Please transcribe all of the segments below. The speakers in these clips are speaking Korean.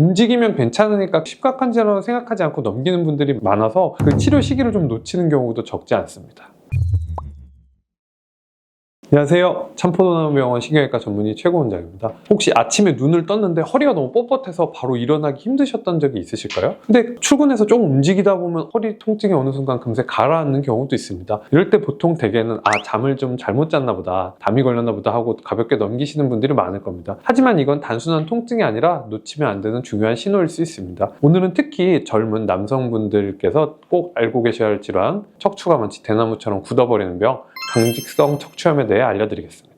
움직이면 괜찮으니까 심각한 질환으로 생각하지 않고 넘기는 분들이 많아서 그 치료 시기를 좀 놓치는 경우도 적지 않습니다. 안녕하세요. 참포도나무병원 신경외과 전문의 최고 원장입니다. 혹시 아침에 눈을 떴는데 허리가 너무 뻣뻣해서 바로 일어나기 힘드셨던 적이 있으실까요? 근데 출근해서 조금 움직이다 보면 허리 통증이 어느 순간 금세 가라앉는 경우도 있습니다. 이럴 때 보통 대개는 잠을 좀 잘못 잤나 보다, 담이 걸렸나 보다 하고 가볍게 넘기시는 분들이 많을 겁니다. 하지만 이건 단순한 통증이 아니라 놓치면 안 되는 중요한 신호일 수 있습니다. 오늘은 특히 젊은 남성분들께서 꼭 알고 계셔야 할 질환, 척추가 마치 대나무처럼 굳어버리는 병, 강직성 척추염에 대해 알려드리겠습니다.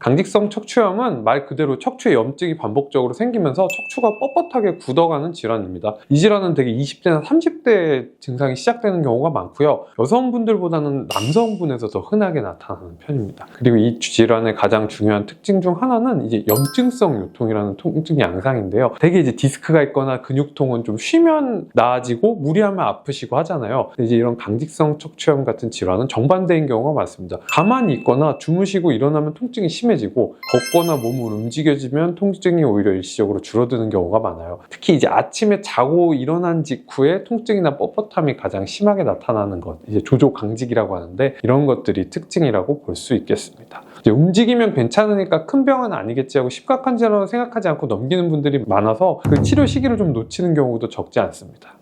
강직성 척추염은 말 그대로 척추에 염증이 반복적으로 생기면서 척추가 뻣뻣하게 굳어가는 질환입니다. 이 질환은 대개 20대나 30대 증상이 시작되는 경우가 많고요. 여성분들보다는 남성분에서 더 흔하게 나타나는 편입니다. 그리고 이 질환의 가장 중요한 특징 중 하나는 이제 염증성 요통이라는 통증 양상인데요. 대개 이제 디스크가 있거나 근육통은 좀 쉬면 나아지고 무리하면 아프시고 하잖아요. 이제 이런 강직성 척추염 같은 질환은 정반대인 경우가 많습니다. 가만히 있거나 주무시고 일어나면 통증이 심해지고 걷거나 몸을 움직여지면 통증이 오히려 일시적으로 줄어드는 경우가 많아요. 특히 이제 아침에 자고 일어난 직후에 통증이나 뻣뻣함이 가장 심하게 나타나는 것, 이제 조조강직이라고 하는데 이런 것들이 특징이라고 볼 수 있겠습니다. 이제 움직이면 괜찮으니까 큰 병은 아니겠지 하고 심각한 질환으로 생각하지 않고 넘기는 분들이 많아서 그 치료 시기를 좀 놓치는 경우도 적지 않습니다.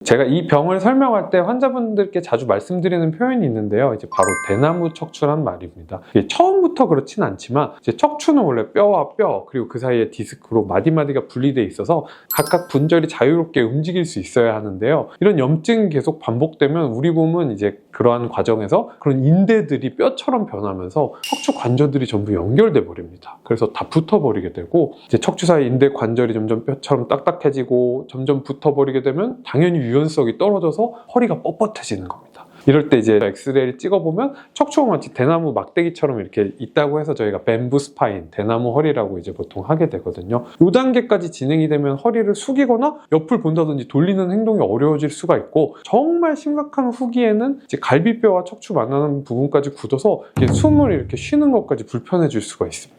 제가 이 병을 설명할 때 환자분들께 자주 말씀드리는 표현이 있는데요. 이제 바로 대나무 척추란 말입니다. 이게 처음부터 그렇진 않지만 이제 척추는 원래 뼈와 뼈 그리고 그 사이에 디스크로 마디마디가 분리되어 있어서 각각 분절이 자유롭게 움직일 수 있어야 하는데요. 이런 염증이 계속 반복되면 우리 몸은 이제 그러한 과정에서 그런 인대들이 뼈처럼 변하면서 척추 관절들이 전부 연결돼 버립니다. 그래서 다 붙어버리게 되고 이제 척추 사이 인대 관절이 점점 뼈처럼 딱딱해지고 점점 붙어버리게 되면 당연히 유연성이 떨어져서 허리가 뻣뻣해지는 겁니다. 이럴 때 이제 엑스레이를 찍어보면 척추가 마치 대나무 막대기처럼 이렇게 있다고 해서 저희가 뱀부 스파인, 대나무 허리라고 이제 보통 하게 되거든요. 이 단계까지 진행이 되면 허리를 숙이거나 옆을 본다든지 돌리는 행동이 어려워질 수가 있고 정말 심각한 후기에는 이제 갈비뼈와 척추 만나는 부분까지 굳어서 숨을 이렇게 쉬는 것까지 불편해질 수가 있습니다.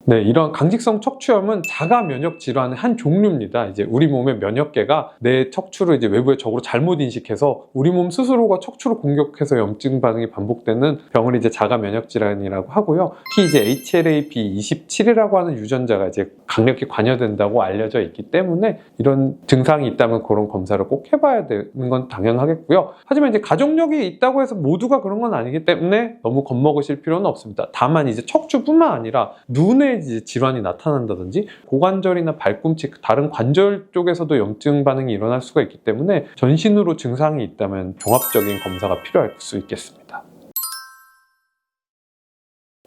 네, 이런 강직성 척추염은 자가 면역 질환의 한 종류입니다. 이제 우리 몸의 면역계가 내 척추를 이제 외부의 적으로 잘못 인식해서 우리 몸 스스로가 척추를 공격해서 염증 반응이 반복되는 병을 이제 자가 면역 질환이라고 하고요. 특히 이제 HLA-B27이라고 하는 유전자가 이제 강력히 관여된다고 알려져 있기 때문에 이런 증상이 있다면 그런 검사를 꼭 해봐야 되는 건 당연하겠고요. 하지만 이제 가족력이 있다고 해서 모두가 그런 건 아니기 때문에 너무 겁먹으실 필요는 없습니다. 다만 이제 척추뿐만 아니라 눈에 이제 질환이 나타난다든지 고관절이나 발꿈치 다른 관절 쪽에서도 염증 반응이 일어날 수가 있기 때문에 전신으로 증상이 있다면 종합적인 검사가 필요할 수 있겠습니다.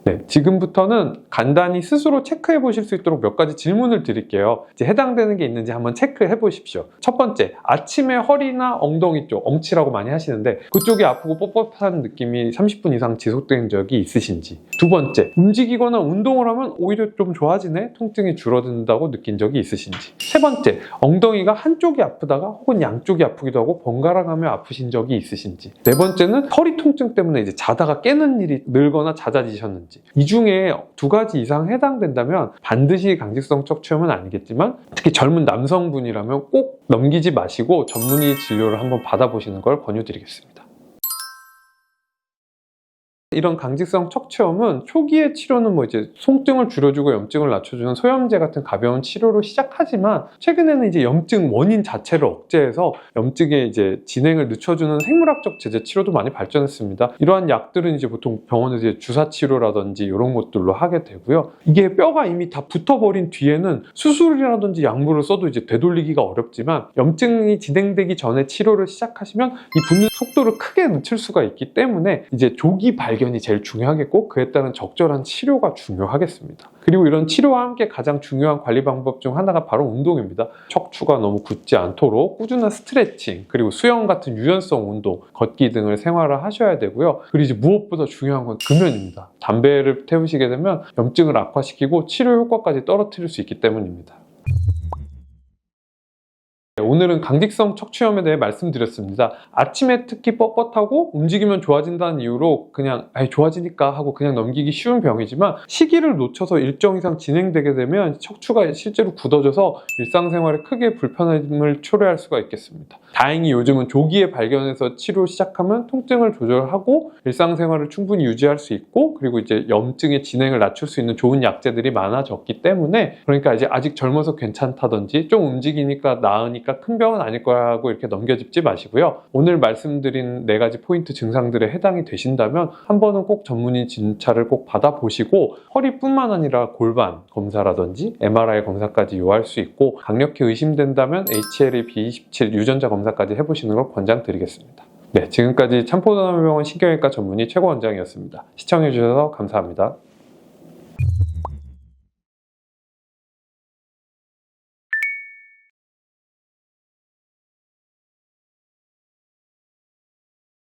네, 지금부터는 간단히 스스로 체크해 보실 수 있도록 몇 가지 질문을 드릴게요. 이제 해당되는 게 있는지 한번 체크해 보십시오. 첫 번째, 아침에 허리나 엉덩이 쪽, 엉치라고 많이 하시는데 그쪽이 아프고 뻣뻣한 느낌이 30분 이상 지속된 적이 있으신지. 두 번째, 움직이거나 운동을 하면 오히려 좀 좋아지네? 통증이 줄어든다고 느낀 적이 있으신지. 세 번째, 엉덩이가 한쪽이 아프다가 혹은 양쪽이 아프기도 하고 번갈아 가며 아프신 적이 있으신지. 네 번째는 허리 통증 때문에 이제 자다가 깨는 일이 늘거나 잦아지셨는지. 이 중에 두 가지 이상 해당된다면 반드시 강직성 척추염은 아니겠지만 특히 젊은 남성분이라면 꼭 넘기지 마시고 전문의 진료를 한번 받아보시는 걸 권유드리겠습니다. 이런 강직성 척추염은 초기의 치료는 뭐 이제 통증을 줄여주고 염증을 낮춰주는 소염제 같은 가벼운 치료로 시작하지만 최근에는 이제 염증 원인 자체를 억제해서 염증의 이제 진행을 늦춰주는 생물학적 제재 치료도 많이 발전했습니다. 이러한 약들은 이제 보통 병원에서 이제 주사 치료라든지 이런 것들로 하게 되고요. 이게 뼈가 이미 다 붙어버린 뒤에는 수술이라든지 약물을 써도 이제 되돌리기가 어렵지만 염증이 진행되기 전에 치료를 시작하시면 이 붓는 속도를 크게 늦출 수가 있기 때문에 이제 조기 발견이 제일 중요하겠고 그에 따른 적절한 치료가 중요하겠습니다. 그리고 이런 치료와 함께 가장 중요한 관리 방법 중 하나가 바로 운동입니다. 척추가 너무 굳지 않도록 꾸준한 스트레칭 그리고 수영 같은 유연성 운동, 걷기 등을 생활을 하셔야 되고요. 그리고 이제 무엇보다 중요한 건 금연입니다. 담배를 태우시게 되면 염증을 악화시키고 치료 효과까지 떨어뜨릴 수 있기 때문입니다. 오늘은 강직성 척추염에 대해 말씀드렸습니다. 아침에 특히 뻣뻣하고 움직이면 좋아진다는 이유로 그냥 좋아지니까 하고 그냥 넘기기 쉬운 병이지만 시기를 놓쳐서 일정 이상 진행되게 되면 척추가 실제로 굳어져서 일상생활에 크게 불편함을 초래할 수가 있겠습니다. 다행히 요즘은 조기에 발견해서 치료 시작하면 통증을 조절하고 일상생활을 충분히 유지할 수 있고, 그리고 이제 염증의 진행을 낮출 수 있는 좋은 약제들이 많아졌기 때문에, 그러니까 이제 아직 젊어서 괜찮다든지 좀 움직이니까 나으니까 큰 병은 아닐 거야 하고 이렇게 넘겨짚지 마시고요. 오늘 말씀드린 4가지 포인트 증상들에 해당이 되신다면 한 번은 꼭 전문의 진찰을 꼭 받아보시고, 허리뿐만 아니라 골반 검사라든지 MRI 검사까지 요할 수 있고, 강력히 의심된다면 HLA-B27 유전자 검사까지 해보시는 걸 권장드리겠습니다. 네, 지금까지 참포도남병원 신경외과 전문의 최고원장이었습니다. 시청해주셔서 감사합니다.